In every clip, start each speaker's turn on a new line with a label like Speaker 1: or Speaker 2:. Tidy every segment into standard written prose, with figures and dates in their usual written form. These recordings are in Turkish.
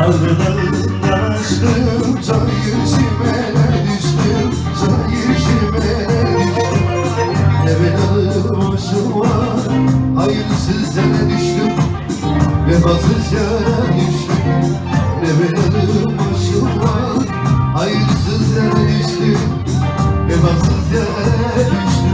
Speaker 1: Ardından açtım, cayır şimeler düştüm, cayır şimeler düştüm. Ne belalı başım var, hayırsız yere düştüm, vefasız yere düştüm. Ne belalı başım var, hayırsız yere düştüm, vefasız yere düştüm.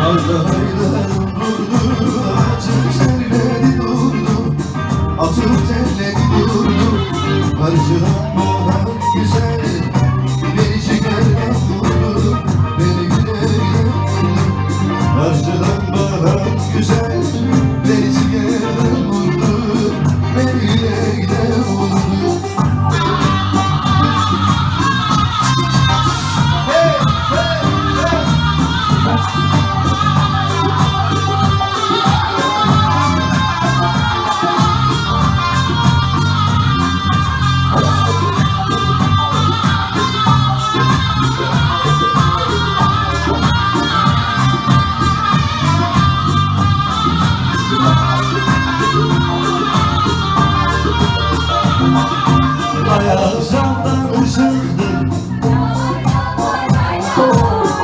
Speaker 1: Haylarım durdu, atım telledi durdu, atım telledi durdu. Karşıdan bakan güzel, beni şekerden vurdu, beni gülerden vurdu. Karşıdan bakan güzel, beni şekerden vurdu, beni gülerden vurdu. Hey, hey, hey. Ayazandan ışıldı,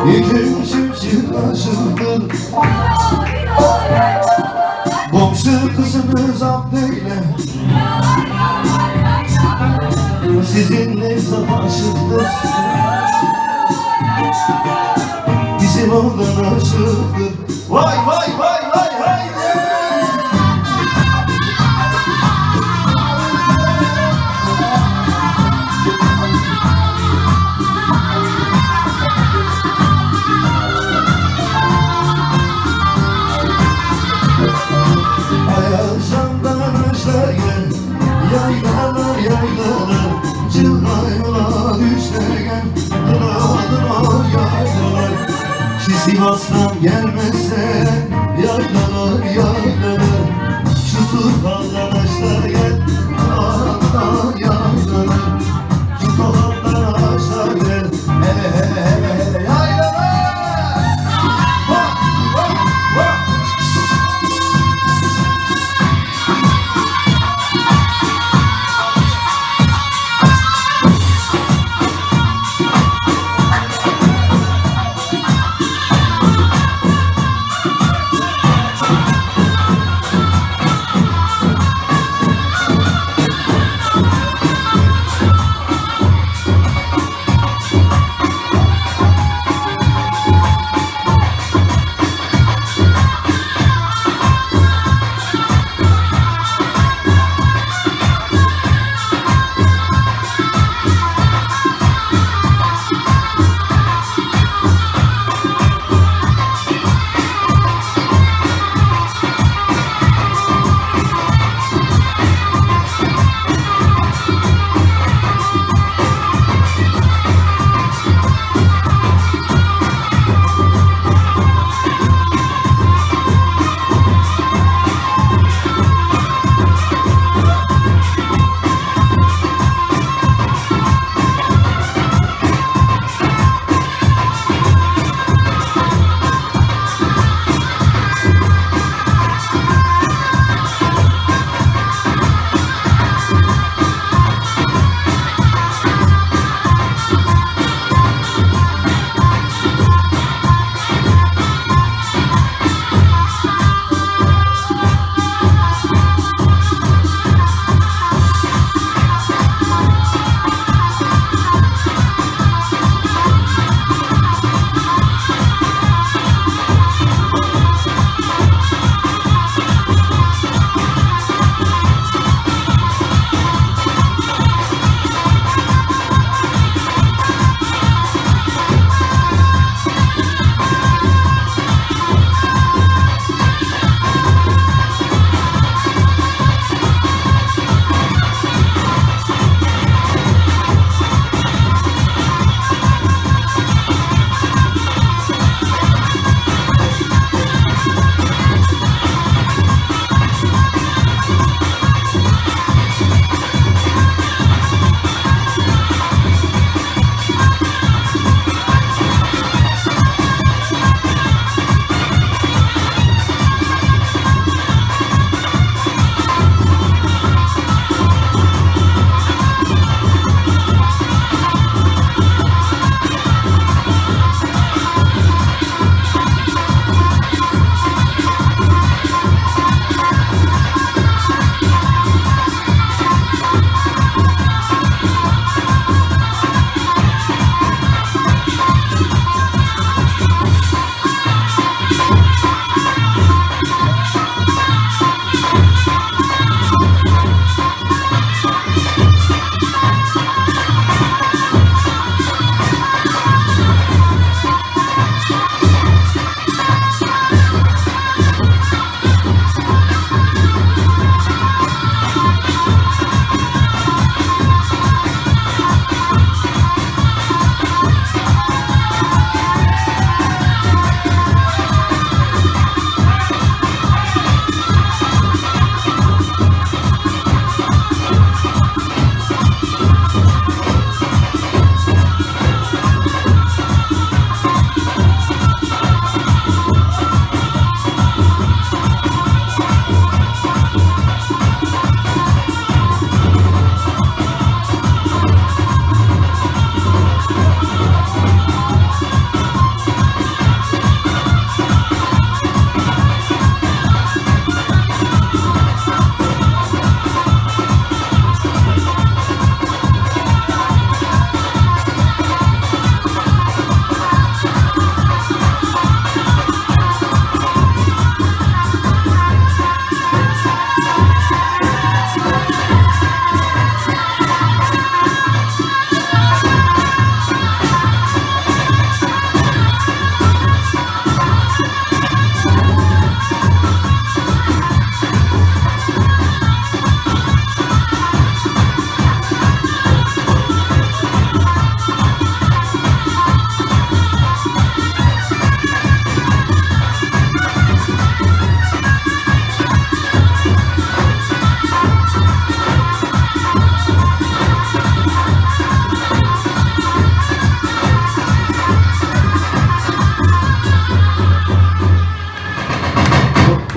Speaker 1: İkim çimçik aşıldı. Komşu kızını zapt eyle, sizinle savaşıldı. Bizim oğlan aşıldı. Vay vay vay vay vay. Ayazandan aşağıya, yaylalar yaylalar, çılgayla düşlerken dıradıma yaylalar. Ki Sivas'tan gelmezse yaylalar yaylalar, şu Turhal'dan aşağı gel, dıradıma yaylalar. Şu Turhal'dan aşağı gel, hele hele hele hele yaylalar. Vah vah vah.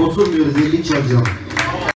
Speaker 1: Oturmuyoruz, 50 çalacağım.